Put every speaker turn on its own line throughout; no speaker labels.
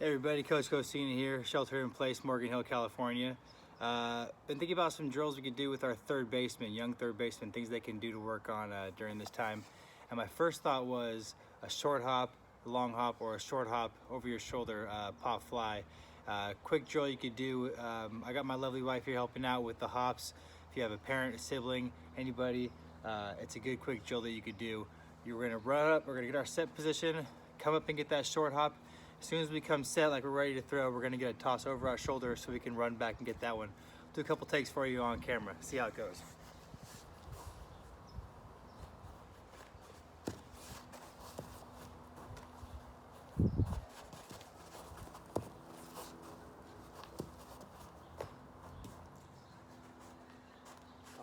Hey everybody, Coach Costina here, shelter in place, Morgan Hill, California. Been thinking about some drills we could do with our third baseman, young third baseman, things they can do to work on during this time. And my first thought was a short hop, a long hop, or a short hop over your shoulder pop fly. Quick drill you could do. I got my lovely wife here helping out with the hops. If you have a parent, a sibling, anybody, it's a good quick drill that you could do. You're gonna run up, we're gonna get our set position, come up and get that short hop. As soon as we come set, like we're ready to throw, we're gonna get a toss over our shoulder so we can run back and get that one. Do a couple takes for you on camera, see how it goes.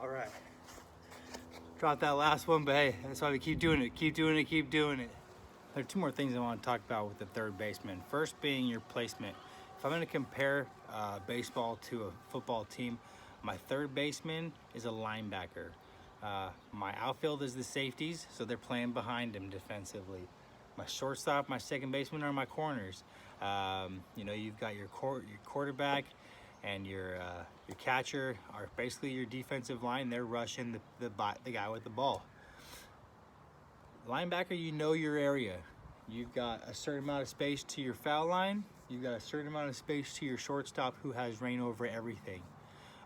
All right. Dropped that last one, but hey, that's why we keep doing it, keep doing it, keep doing it. There are two more things I want to talk about with the third baseman. First being your placement. If I'm going to compare baseball to a football team, my third baseman is a linebacker. My outfield is the safeties, so they're playing behind him defensively. My shortstop, my second baseman are my corners. You've got your quarterback and your catcher are basically your defensive line. They're rushing the guy with the ball. Linebacker, you know your area. You've got a certain amount of space to your foul line. You've got a certain amount of space to your shortstop who has reign over everything.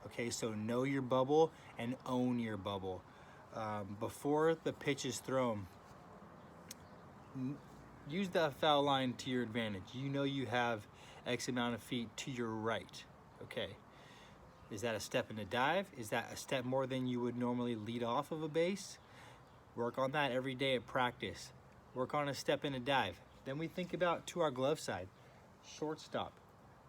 Okay, so know your bubble and own your bubble. Before the pitch is thrown, use that foul line to your advantage. You know you have X amount of feet to your right. Okay, is that a step in a dive? Is that a step more than you would normally lead off of a base? Work on that every day at practice. Work on a step in a dive. Then we think about to our glove side, shortstop.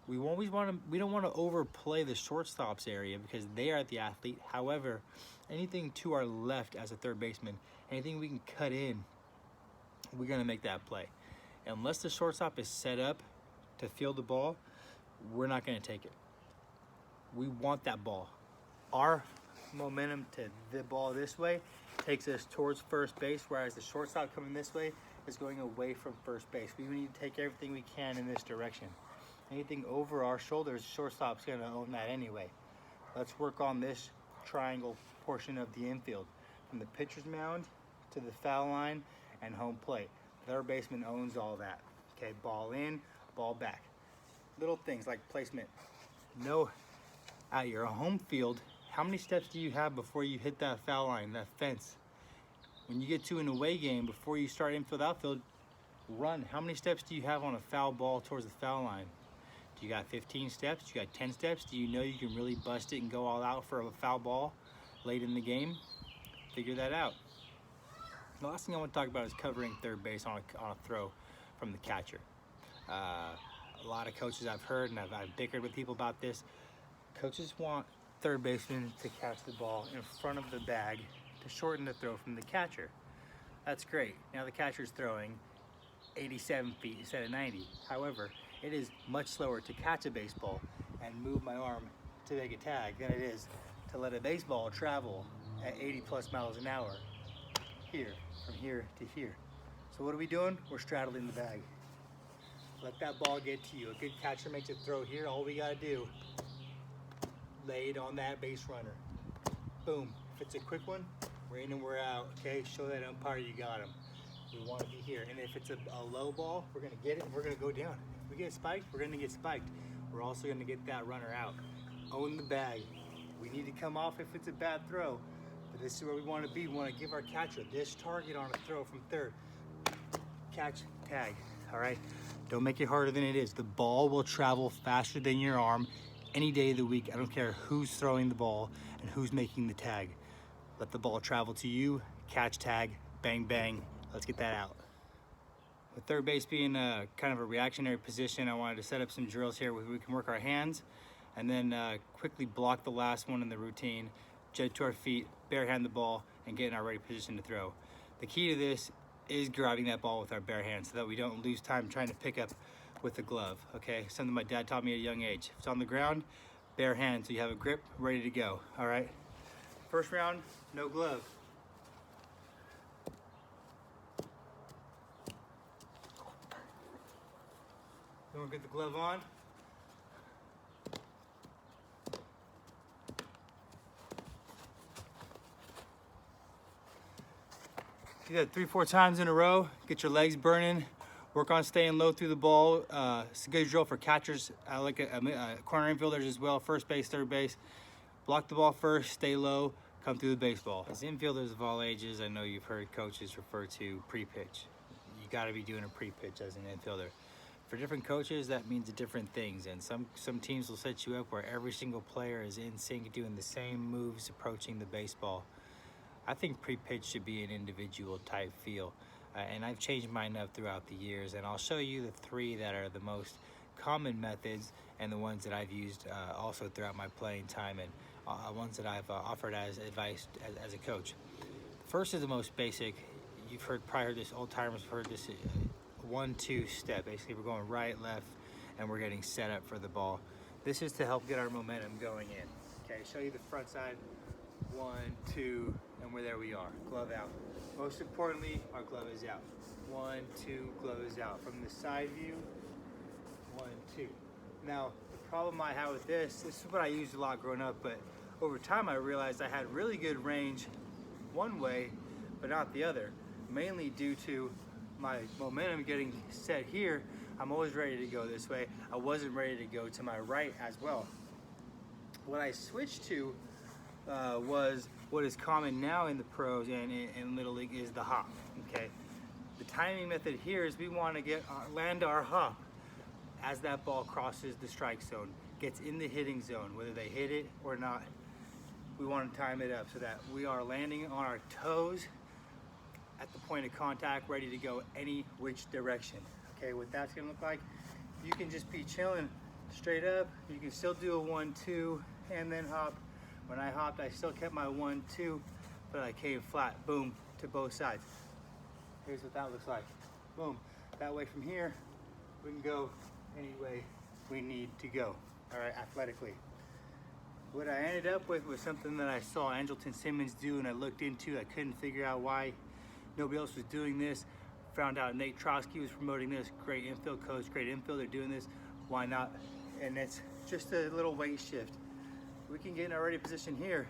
We don't want to overplay the shortstop's area because they are the athlete. However, anything to our left as a third baseman, anything we can cut in, we're gonna make that play. Unless the shortstop is set up to field the ball, we're not gonna take it. We want that ball. Our momentum to the ball this way takes us towards first base, whereas the shortstop coming this way is going away from first base. We need to take everything we can in this direction. Anything over our shoulders, shortstop's gonna own that anyway. Let's work on this triangle portion of the infield, from the pitcher's mound to the foul line and home plate. The third baseman owns all that. Okay, ball in, ball back. Little things like placement. Know at your home field, how many steps do you have before you hit that foul line, that fence? When you get to an away game, before you start infield, outfield, run. How many steps do you have on a foul ball towards the foul line? Do you got 15 steps? Do you got 10 steps? Do you know you can really bust it and go all out for a foul ball late in the game? Figure that out. The last thing I want to talk about is covering third base on a throw from the catcher. A lot of coaches I've heard, and I've bickered with people about this. Coaches want third baseman to catch the ball in front of the bag to shorten the throw from the catcher. That's great. Now the catcher's throwing 87 feet instead of 90. However, it is much slower to catch a baseball and move my arm to make a tag than it is to let a baseball travel at 80 plus miles an hour from here to here. So what are we doing? We're straddling the bag. Let that ball get to you. A good catcher makes a throw here. All we gotta do, lay it on that base runner. Boom. If it's a quick one, we're in and we're out. Okay, show that umpire you got him. We want to be here. And if it's a low ball, we're gonna get it and we're gonna go down. If we get spiked, we're gonna get spiked. We're also gonna get that runner out. Own the bag. We need to come off if it's a bad throw, but this is where we want to be. We want to give our catcher this target on a throw from third. Catch, tag. All right. Don't make it harder than it is. The ball will travel faster than your arm any day of the week. I don't care who's throwing the ball and who's making the tag. Let the ball travel to you, catch, tag, bang, bang. Let's get that out. With third base being kind of a reactionary position, I wanted to set up some drills here where we can work our hands and then quickly block the last one in the routine, jet to our feet, bare hand the ball, and get in our ready position to throw. The key to this is grabbing that ball with our bare hands so that we don't lose time trying to pick up with the glove, okay? Something my dad taught me at a young age. If it's on the ground, bare hand so you have a grip ready to go, all right? First round, no glove. we'll get the glove on. Do that 3-4 times in a row. Get your legs burning. Work on staying low through the ball. It's a good drill for catchers. I like corner infielders as well. First base, third base. Block the ball first, stay low, come through the baseball. As infielders of all ages, I know you've heard coaches refer to pre-pitch. You got to be doing a pre-pitch as an infielder. For different coaches, that means different things, and some teams will set you up where every single player is in sync doing the same moves approaching the baseball. I think pre-pitch should be an individual type feel, and I've changed mine up throughout the years, and I'll show you the 3 that are the most common methods and the ones that I've used also throughout my playing time, and ones that I've offered as advice as a coach. First is the most basic. You've probably heard this, old timers have heard this 1-2 step. Basically, we're going right, left, and we're getting set up for the ball. This is to help get our momentum going in. Okay, show you the front side. 1, 2, and there we are. Glove out. Most importantly, our glove is out. 1, 2, glove is out. From the side view, 1, 2. Now, the problem I have with this is what I used a lot growing up, but over time I realized I had really good range one way, but not the other. Mainly due to my momentum getting set here. I'm always ready to go this way. I wasn't ready to go to my right as well. What I switched to was what is common now in the pros and in Little League is the hop. Okay, the timing method here is we want to land our hop as that ball crosses the strike zone, gets in the hitting zone, whether they hit it or not. We want to time it up so that we are landing on our toes at the point of contact, ready to go any which direction. Okay, what that's gonna look like, you can just be chilling straight up. You can still do a 1, 2, and then hop. When I hopped, I still kept my 1, 2, but I came flat, boom, to both sides. Here's what that looks like. Boom. That way from here, we can go any way we need to go, all right, athletically. What I ended up with was something that I saw Andrelton Simmons do and I looked into. I couldn't figure out why nobody else was doing this. Found out Nate Trotsky was promoting this. Great infield coach, great infielder doing this. Why not? And it's just a little weight shift. We can get in our ready position here,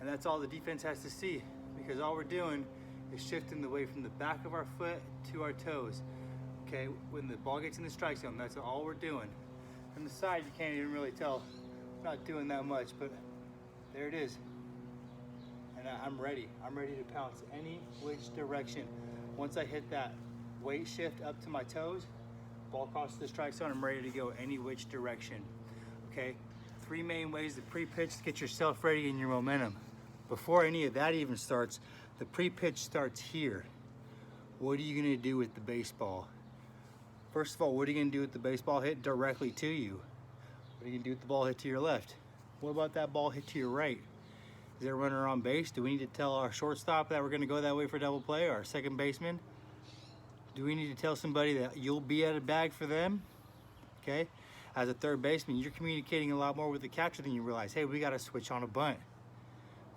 and that's all the defense has to see, because all we're doing is shifting the weight from the back of our foot to our toes. Okay, when the ball gets in the strike zone, that's all we're doing. From the side, you can't even really tell. We're not doing that much, but there it is. And I'm ready. I'm ready to pounce any which direction. Once I hit that weight shift up to my toes, ball crosses the strike zone, I'm ready to go any which direction. Okay, 3 main ways to pre-pitch to get yourself ready in your momentum. Before any of that even starts, the pre-pitch starts here. What are you gonna do with the baseball? First of all, what are you gonna do with the baseball hit directly to you? What are you gonna do with the ball hit to your left? What about that ball hit to your right? Is there a runner on base? Do we need to tell our shortstop that we're gonna go that way for double play, or our second baseman? Do we need to tell somebody that you'll be at a bag for them? Okay, as a third baseman, you're communicating a lot more with the catcher than you realize. Hey, we gotta switch on a bunt.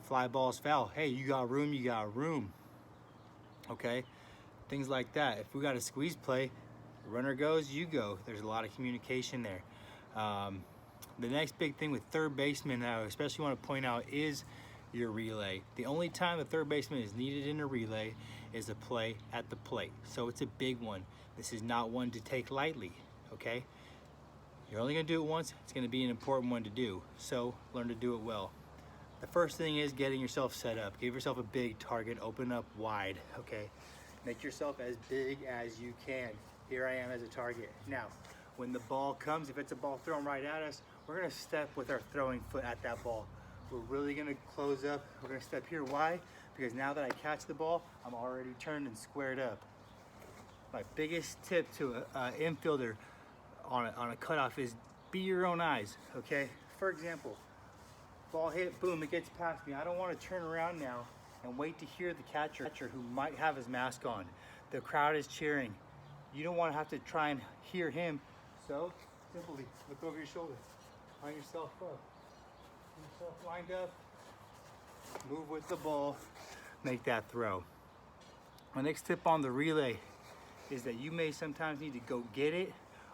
Fly ball's foul. Hey, you got room, you got room. Okay, things like that. If we got a squeeze play, the runner goes, you go. There's a lot of communication there. The next big thing with third baseman, I especially want to point out, is your relay. The only time a third baseman is needed in a relay is a play at the plate. So it's a big one. This is not one to take lightly, okay? You're only gonna do it once. It's gonna be an important one to do. So learn to do it well. The first thing is getting yourself set up. Give yourself a big target, open up wide, okay? Make yourself as big as you can. Here I am as a target. Now, when the ball comes, if it's a ball thrown right at us, we're gonna step with our throwing foot at that ball. We're really gonna close up. We're gonna step here. Why? Because now that I catch the ball, I'm already turned and squared up. My biggest tip to an infielder on a cutoff is be your own eyes, okay? For example, ball hit, boom, it gets past me. I don't wanna turn around now and wait to hear the catcher who might have his mask on. The crowd is cheering. You don't wanna have to try and hear him. So, simply look over your shoulder, line yourself up. Yourself lined up, move with the ball, make that throw. My next tip on the relay is that you may sometimes need to go get it,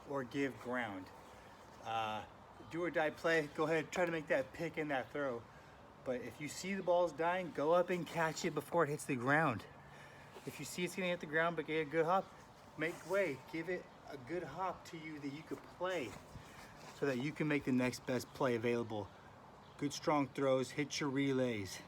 or give ground. Do or die play, go ahead, try to make that pick and that throw. But if you see the ball's dying, go up and catch it before it hits the ground. If you see it's gonna hit the ground but get a good hop, make way, give it a good hop to you that you could play so that you can make the next best play available. Good strong throws, hit your relays.